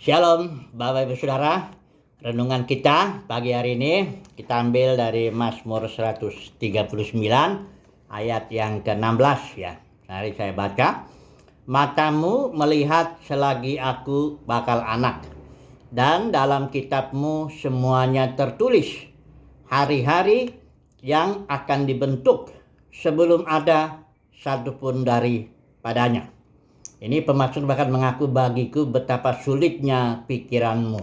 Shalom Bapak Ibu Saudara. Renungan kita pagi hari ini kita ambil dari Mazmur 139 ayat yang ke-16 ya. Mari saya baca. Matamu melihat selagi aku bakal anak, dan dalam kitabmu semuanya tertulis hari-hari yang akan dibentuk sebelum ada satupun daripadanya. Ini pemasmur bahkan mengaku, bagiku betapa sulitnya pikiranmu,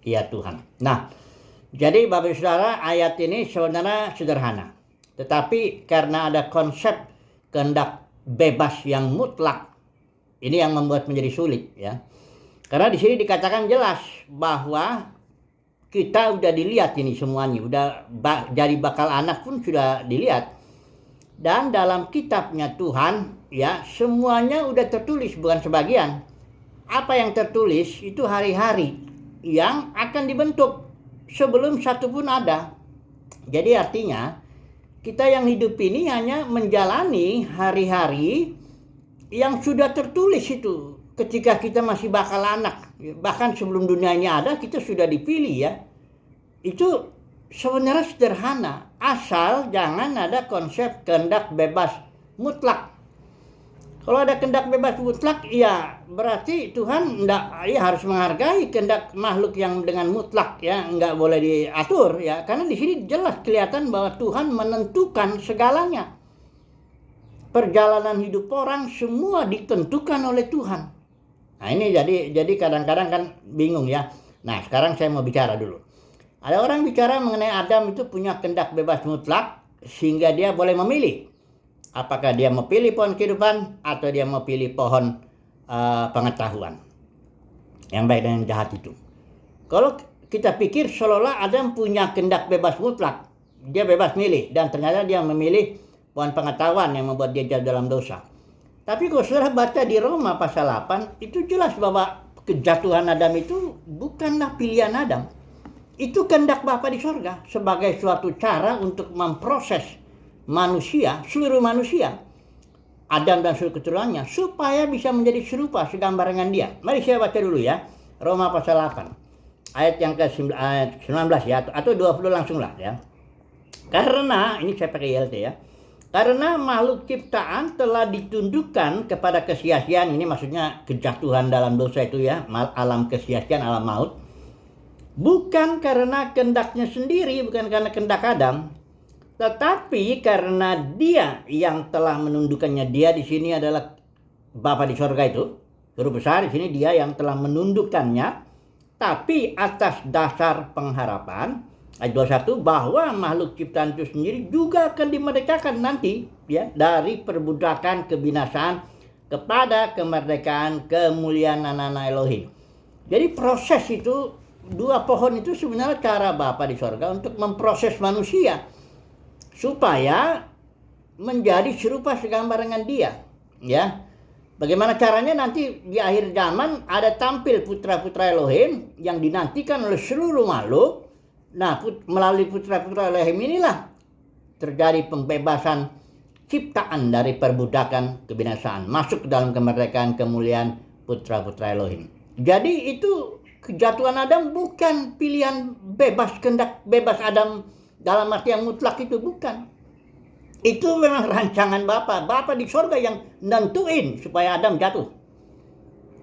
ya Tuhan. Nah, jadi Bapak Saudara, ayat ini sebenarnya sederhana. Tetapi karena ada konsep kehendak bebas yang mutlak, ini yang membuat menjadi sulit ya. Karena di sini dikatakan jelas bahwa kita udah dilihat ini semuanya, udah jadi bakal anak pun sudah dilihat. Dan dalam kitabnya Tuhan ya, semuanya udah tertulis, bukan sebagian. Apa yang tertulis itu hari-hari yang akan dibentuk sebelum satu pun ada. Jadi artinya kita yang hidup ini hanya menjalani hari-hari yang sudah tertulis itu ketika kita masih bakal anak. Bahkan sebelum dunia ini ada, kita sudah dipilih ya. Itu sebenarnya sederhana, asal jangan ada konsep kehendak bebas mutlak. Kalau ada kehendak bebas mutlak, ya berarti Tuhan harus menghargai kehendak makhluk yang dengan mutlak ya, nggak boleh diatur ya. Karena di sini jelas kelihatan bahwa Tuhan menentukan segalanya. Perjalanan hidup orang semua ditentukan oleh Tuhan. Nah ini jadi kadang-kadang kan bingung ya. Nah sekarang saya mau bicara dulu. Ada orang bicara mengenai Adam itu punya kehendak bebas mutlak sehingga dia boleh memilih. Apakah dia mau pilih pohon kehidupan atau dia mau pilih pohon pengetahuan. Yang baik dan yang jahat itu. Kalau kita pikir seolah-olah Adam punya kehendak bebas mutlak. Dia bebas milih dan ternyata dia memilih pohon pengetahuan yang membuat dia jatuh dalam dosa. Tapi kalau saudara baca di Roma pasal 8, itu jelas bahwa kejatuhan Adam itu bukanlah pilihan Adam. Itu kehendak Bapa di sorga sebagai suatu cara untuk memproses manusia, seluruh manusia, Adam dan seluruh keturunannya, supaya bisa menjadi serupa segambar dengan dia. Mari saya baca dulu ya, Roma pasal 8 ayat yang ke-19 ya, atau 20 langsung lah ya. Karena, ini saya pakai ILT ya, karena makhluk ciptaan telah ditundukkan kepada kesia-siaan, ini maksudnya kejatuhan dalam dosa itu ya, alam kesia-siaan, alam maut. Bukan karena kehendaknya sendiri, bukan karena kehendak Adam, tetapi karena dia yang telah menundukkannya. Dia di sini adalah Bapa di sorga itu, huruf besar di sini, dia yang telah menundukkannya, tapi atas dasar pengharapan, ayat 21, bahwa makhluk ciptaan itu sendiri juga akan dimerdekakan nanti ya, dari perbudakan kebinasaan kepada kemerdekaan kemuliaan anak-anak Elohim. Jadi proses itu, dua pohon itu sebenarnya cara Bapa di sorga untuk memproses manusia supaya menjadi serupa segambar dengan dia ya. Bagaimana caranya? Nanti di akhir zaman ada tampil putra-putra Elohim yang dinantikan oleh seluruh makhluk. Nah, melalui putra-putra Elohim inilah terjadi pembebasan ciptaan dari perbudakan kebinasaan, masuk ke dalam kemerdekaan kemuliaan putra-putra Elohim. Jadi itu kejatuhan Adam bukan pilihan bebas, kehendak bebas Adam dalam arti yang mutlak, itu bukan. Itu memang rancangan Bapa di sorga yang nentuin supaya Adam jatuh.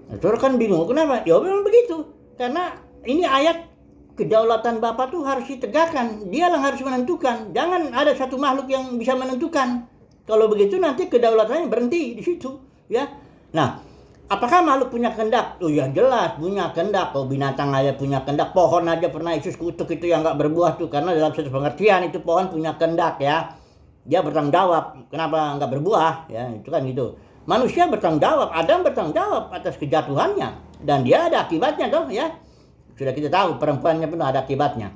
Nah, saudara kan bingung, kenapa? Ya memang begitu. Karena ini ayat kedaulatan Bapa tuh harus ditegakkan. Dia yang harus menentukan. Jangan ada satu makhluk yang bisa menentukan. Kalau begitu nanti kedaulatannya berhenti di situ, ya. Nah, apakah makhluk punya kehendak? Oh ya jelas punya kehendak. Oh, binatang aja punya kehendak. Pohon aja pernah Yesus kutuk itu yang gak berbuah tuh. Karena dalam satu pengertian itu pohon punya kehendak ya. Dia bertanggung jawab. Kenapa gak berbuah? Ya itu kan gitu. Manusia bertanggung jawab. Adam bertanggung jawab atas kejatuhannya. Dan dia ada akibatnya toh ya. Sudah kita tahu perempuannya pun ada akibatnya.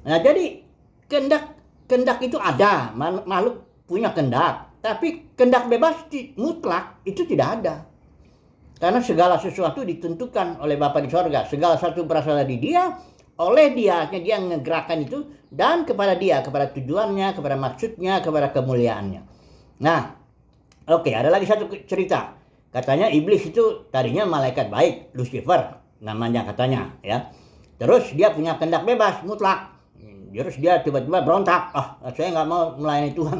Nah jadi kehendak itu ada. Makhluk punya kehendak. Tapi kehendak bebas mutlak itu tidak ada. Karena segala sesuatu ditentukan oleh Bapa di sorga. Segala sesuatu berasal dari dia, oleh dia yang ngegerakkan itu, dan kepada dia, kepada tujuannya, kepada maksudnya, kepada kemuliaannya. Nah, oke, ada lagi satu cerita. Katanya iblis itu tadinya malaikat baik, Lucifer. namanya katanya ya. Terus dia punya kehendak bebas mutlak. Terus dia tiba-tiba berontak, saya nggak mau melayani Tuhan.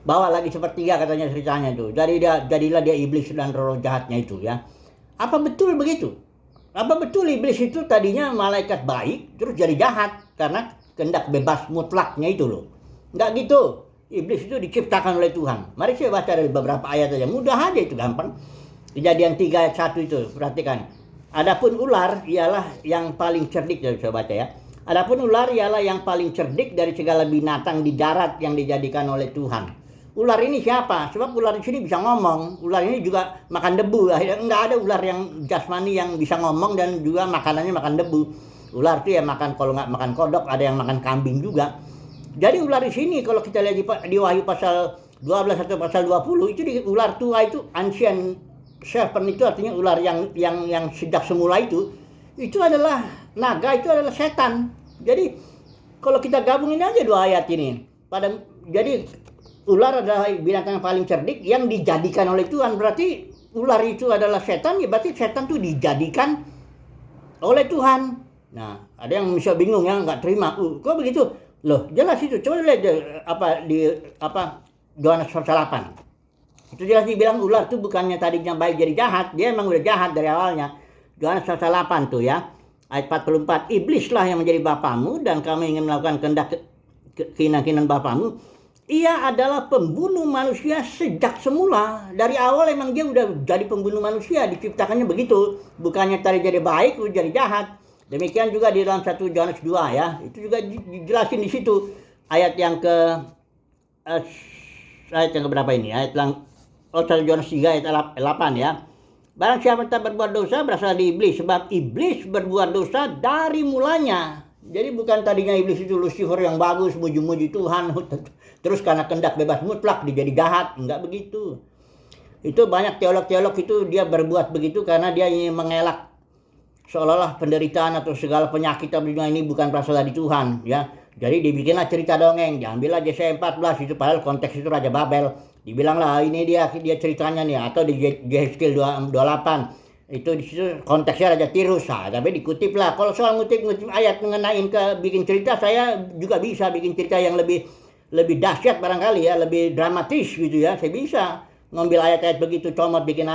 Bawa lagi sepertiga katanya ceritanya itu. Jadilah dia iblis dan roh jahatnya itu ya. Apa betul begitu? Apa betul iblis itu tadinya malaikat baik terus jadi jahat karena kehendak bebas mutlaknya itu loh? Nggak gitu. Iblis itu diciptakan oleh Tuhan. Mari saya baca dari beberapa ayat saja. Mudah aja itu, gampang. Kejadian 3 ayat 1 itu, perhatikan. Adapun ular ialah yang paling cerdik, saya baca ya. Adapun ular ialah yang paling cerdik dari segala binatang di darat yang dijadikan oleh Tuhan. Ular ini siapa? Sebab ular di sini bisa ngomong. Ular ini juga makan debu. Enggak ada ular yang jasmani yang bisa ngomong dan juga makanannya makan debu. Ular itu ya makan, kalau nggak makan kodok, ada yang makan kambing juga. Jadi ular di sini kalau kita lihat di Wahyu pasal 12 atau pasal 20 itu ular tua itu, ancient serpent itu artinya ular yang sejak semula itu adalah naga, itu adalah setan. Jadi kalau kita gabungin aja dua ayat ini, jadi ular adalah binatang yang paling cerdik yang dijadikan oleh Tuhan. Berarti ular itu adalah setan, ya berarti setan itu dijadikan oleh Tuhan. Nah, ada yang bisa bingung ya, nggak terima. Kok begitu? Loh, jelas itu. Coba lihat Yohanes pasal 8. Itu jelas dibilang ular itu bukannya tadinya baik jadi jahat, dia emang udah jahat dari awalnya. Yohanes pasal 8 tuh ya. Ayat 44, iblislah yang menjadi bapamu dan kamu ingin melakukan kehendak keinginan bapamu. Ia adalah pembunuh manusia sejak semula. Dari awal emang dia udah jadi pembunuh manusia, diciptakannya begitu. Bukannya tadi jadi baik, udah jadi jahat. Demikian juga di dalam 1 Yohanes 2 ya. Itu juga dijelasin di situ. Ayat yang berapa ini? Ayat yang 1 Yohanes 3 ayat 8 ya. Barang siapa tak berbuat dosa berasal dari iblis, sebab iblis berbuat dosa dari mulanya. Jadi bukan tadinya iblis itu Lucifer yang bagus, muji-muji Tuhan, terus karena kehendak bebas mutlak dia jadi jahat. Enggak begitu. Itu banyak teolog-teolog itu dia berbuat begitu karena dia ingin mengelak seolah-olah penderitaan atau segala penyakit di dunia ini bukan berasal dari Tuhan ya. Jadi dibikinlah cerita dongeng, diambillah Yesaya 14 itu, padahal konteks itu Raja Babel. Dibilanglah ini dia ceritanya nih, atau di Yehezkiel 28 itu di situ konteksnya Raja Tirus. Tapi dikutip lah. Kalau soal ngutip ayat mengenai bikin cerita, saya juga bisa bikin cerita yang lebih dahsyat barangkali ya, lebih dramatis gitu ya. Saya bisa ngambil ayat-ayat begitu, comot bikin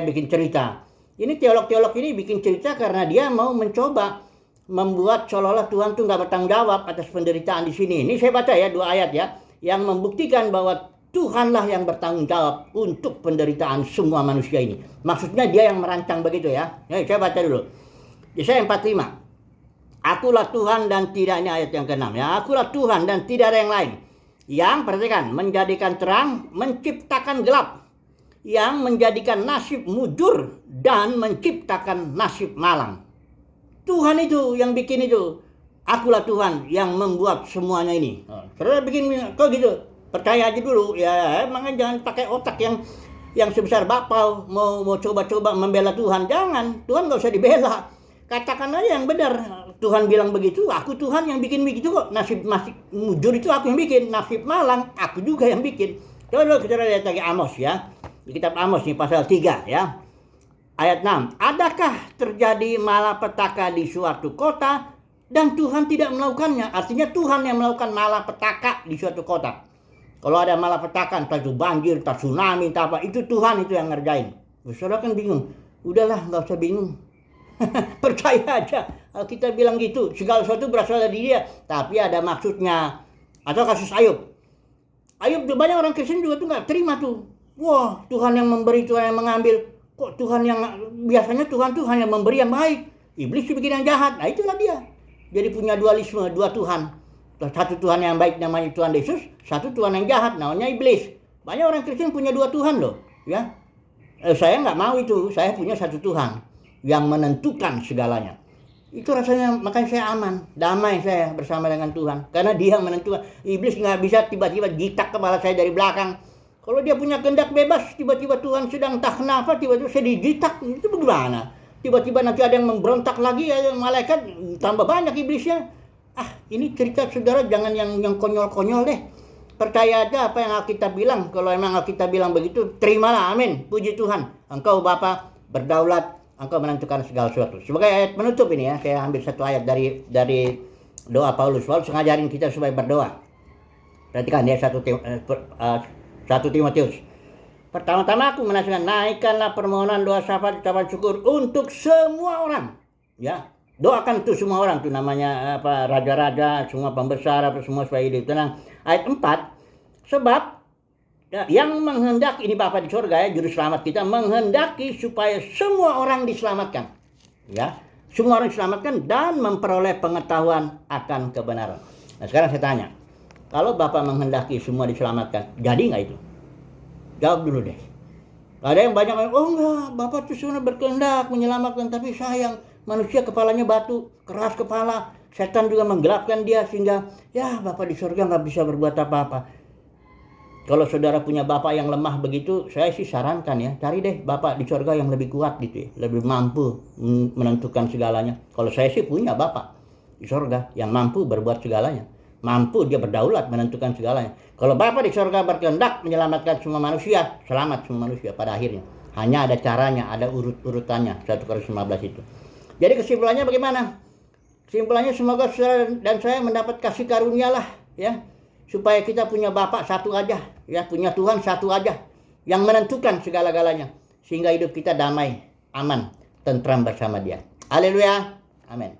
bikin cerita. Ini teolog-teolog ini bikin cerita karena dia mau mencoba membuat seolah-olah Tuhan tuh nggak bertanggung jawab atas penderitaan di sini. Ini saya baca ya 2 ayat ya, yang membuktikan bahwa Tuhanlah yang bertanggung jawab untuk penderitaan semua manusia ini. Maksudnya dia yang merancang begitu ya. Saya baca dulu. Yesaya 45. Akulah Tuhan dan tidak, ini ayat yang ke-6 ya. Akulah Tuhan dan tidak ada yang lain. Yang, perhatikan, menjadikan terang, menciptakan gelap. Yang menjadikan nasib mujur dan menciptakan nasib malang. Tuhan itu yang bikin itu. Akulah Tuhan yang membuat semuanya ini. Saudara bikin kok gitu. Percaya aja dulu ya, emangnya jangan pakai otak yang sebesar bapau mau coba-coba membela Tuhan. Jangan, Tuhan nggak usah dibela. Katakan aja yang benar. Tuhan bilang begitu, aku Tuhan yang bikin begitu kok. Nasib mujur itu aku yang bikin, nasib malang aku juga yang bikin. Coba dulu kita lihat lagi Amos ya. Di kitab Amos nih pasal 3 ya. Ayat 6. Adakah terjadi malapetaka di suatu kota dan Tuhan tidak melakukannya? Artinya Tuhan yang melakukan malapetaka di suatu kota. Kalau ada malapetaka, entah itu banjir, entah tsunami, entah apa, itu Tuhan itu yang ngerjain. Saudara kan bingung. Udahlah, nggak usah bingung. Percaya aja. Kita bilang gitu, segala sesuatu berasal dari dia. Tapi ada maksudnya. Atau kasus Ayub. Ayub, banyak orang Kristen juga tuh nggak terima tuh. Wah, Tuhan yang memberi, Tuhan yang mengambil. Kok Tuhan yang, biasanya Tuhan tuh hanya memberi yang baik. Iblis bikin yang jahat. Nah itulah dia. Jadi punya dualisme, dua Tuhan. Satu Tuhan yang baik namanya Tuhan Yesus, satu Tuhan yang jahat namanya iblis. Banyak orang Kristen punya dua Tuhan loh, ya. Saya nggak mau itu, saya punya satu Tuhan yang menentukan segalanya. Itu rasanya, makanya saya aman, damai saya bersama dengan Tuhan. Karena dia yang menentukan. Iblis nggak bisa tiba-tiba jitak kepala saya dari belakang. Kalau dia punya kehendak bebas, tiba-tiba Tuhan sedang entah kenapa, tiba-tiba saya dijitak, itu bagaimana? Tiba-tiba nanti ada yang memberontak lagi, ya, malaikat, tambah banyak iblisnya. Ini cerita saudara jangan yang konyol-konyol deh. Percaya aja apa yang Alkitab bilang. Kalau emang Alkitab bilang begitu, terimalah, amin. Puji Tuhan. Engkau Bapa berdaulat Engkau menentukan segala sesuatu. Sebagai ayat penutup ini ya, saya ambil satu ayat dari doa Paulus. Paulus ngajarin kita supaya berdoa. Perhatikan ya 1 Timotius. Pertama-tama aku menasihatkan, naikkanlah permohonan, doa, syafaat, ucapan syukur untuk semua orang. Ya, doakan itu semua orang, itu namanya raja-raja, semua pembesar, semua supaya hidup tenang. Ayat 4, sebab yang menghendaki, ini Bapa di surga ya, juru selamat kita, menghendaki supaya semua orang diselamatkan. Ya, semua orang diselamatkan dan memperoleh pengetahuan akan kebenaran. Nah sekarang saya tanya, kalau Bapak menghendaki semua diselamatkan, jadi nggak itu? Jawab dulu deh. Ada yang banyak, oh enggak, Bapak tuh sebenarnya berkehendak menyelamatkan, tapi sayang, manusia kepalanya batu, keras kepala, setan juga menggelapkan dia, sehingga ya Bapak di surga nggak bisa berbuat apa-apa. Kalau saudara punya Bapak yang lemah begitu, saya sih sarankan ya, cari deh Bapak di surga yang lebih kuat gitu ya, lebih mampu menentukan segalanya. Kalau saya sih punya Bapak di surga yang mampu berbuat segalanya. Mampu dia berdaulat menentukan segalanya. Kalau Bapa di surga berkehendak menyelamatkan semua manusia, selamat semua manusia pada akhirnya. Hanya ada caranya, ada urut-urutannya. 1 Korintus 15 itu. Jadi kesimpulannya bagaimana? Kesimpulannya semoga saudara dan saya mendapat kasih karunia lah ya. Supaya kita punya Bapa satu aja, ya, punya Tuhan satu aja yang menentukan segala-galanya sehingga hidup kita damai, aman, tentram bersama Dia. Haleluya. Amin.